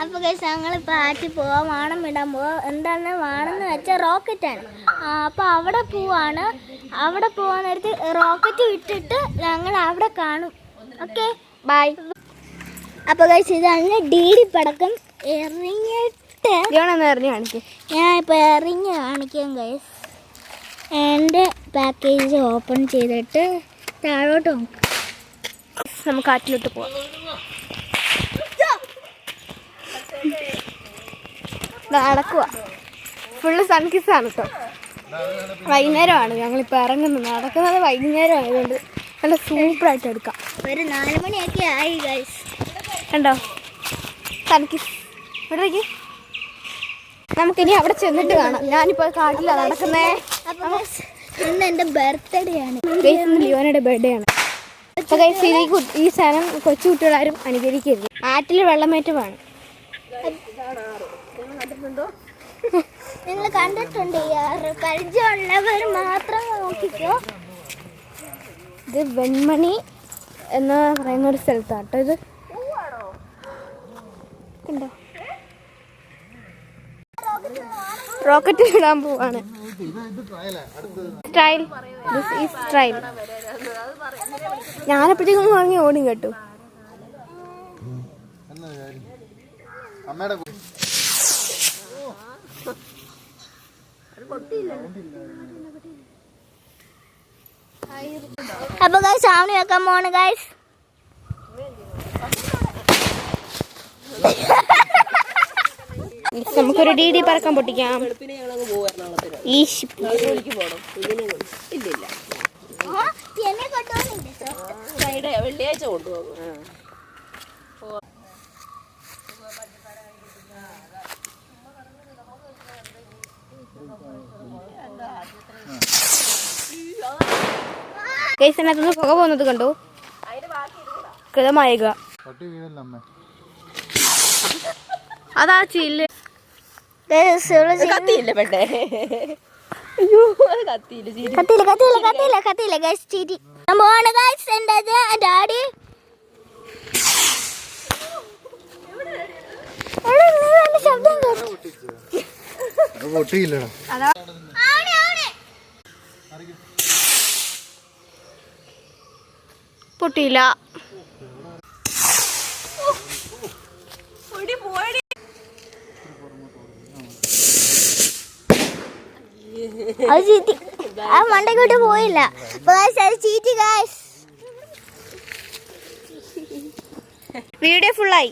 അപ്പോൾ ഗൈസ് ഞങ്ങളിപ്പോൾ ആറ്റിൽ പോവാം. വാണം വിടാൻ പോവാം. എന്താണ് വാണെന്ന് വെച്ചാൽ റോക്കറ്റാണ്. അപ്പോൾ അവിടെ പോവാണ്. അവിടെ പോകാൻ നേരത്ത് റോക്കറ്റ് വിട്ടിട്ട് ഞങ്ങൾ അവിടെ കാണും. Okay bye. അപ്പോൾ ഗൈസ് ഇതാണ് DD പടക്കം. എറിഞ്ഞിട്ട് ഞാൻ ഇപ്പോൾ എറിഞ്ഞ് കാണിക്കാം ഗൈസ്. എൻ്റെ പാക്കേജ് ഓപ്പൺ ചെയ്തിട്ട് താഴോട്ട് നോക്കാം. നമുക്ക് ആറ്റിലോട്ട് പോവാം. നടക്കുക ഫുള്ള് സൺകിസ്സാണ് കേട്ടോ. വൈകുന്നേരമാണ് ഞങ്ങളിപ്പോൾ ഇറങ്ങുന്നത്. നടക്കുന്നത് വൈകുന്നേരം ആയതുകൊണ്ട് നല്ല സൂപ്പറായിട്ട് എടുക്കാം. ഒരു 4 മണിയൊക്കെ ആയി ഗൈസ്. കണ്ടോ സൺകിസ്. ഇവിടേക്ക് നമുക്കിനി അവിടെ ചെന്നിട്ട് കാണാം. ഞാനിപ്പോൾ കാട്ടിലാണ് നടക്കുന്നേ. ഇന്ന് എൻ്റെ ബർത്ത്ഡേ ആണ്. ലിയോനയുടെ ബർത്ത്ഡേ ആണ്. അപ്പോൾ ഗൈസ് ഈ സ്ഥലം കൊച്ചു കുട്ടികളാരും അനുകരിക്കരുത്. ആറ്റിൽ വെള്ളമേറ്റമാണ്. നിങ്ങൾ കണ്ടിട്ടുണ്ട്. പരിചയമുള്ളവർ മാത്രം നോക്കിക്കോ. ഇത് വെൺമണി എന്ന് പറയുന്ന ഒരു സ്ഥലത്താട്ടോ ഇത്. കണ്ടോ റോക്കറ്റ് ഇടാൻ പോവാണ്. സ്ട്രൈൽ ദിസ് ഈസ് സ്ട്രൈൽ. ഞാനപ്പോഴത്തേക്കും വാങ്ങി ഓടും കേട്ടോ. അപ്പൊ ഗൈസ് സാമി വെക്കാൻ പോണ് ഗൈസ്. നമുക്കൊരു DD പറക്കാൻ പൊട്ടിക്കാം. വെള്ളിയാഴ്ച കൊണ്ടുപോകും. കേസിനകത്തുനിന്ന് പുക പോകുന്നത് കണ്ടോ. കൃതമായക അതാ ചില്ല്. കത്തിയില്ല പെട്ടെ. അയ്യോ കത്തിയില്ല ഗൈസ്. ചിരി പോവാണ് ഗൈസ്. എൻ്റെ ഡാഡി ശബ്ദം പൊട്ടിയില്ല. അത് ചീറ്റി. ആ മണ്ടയ്ക്കോട്ട് പോയില്ല. ചീറ്റി ഗൈസ്. വീഡിയോ ഫുള്ളായി.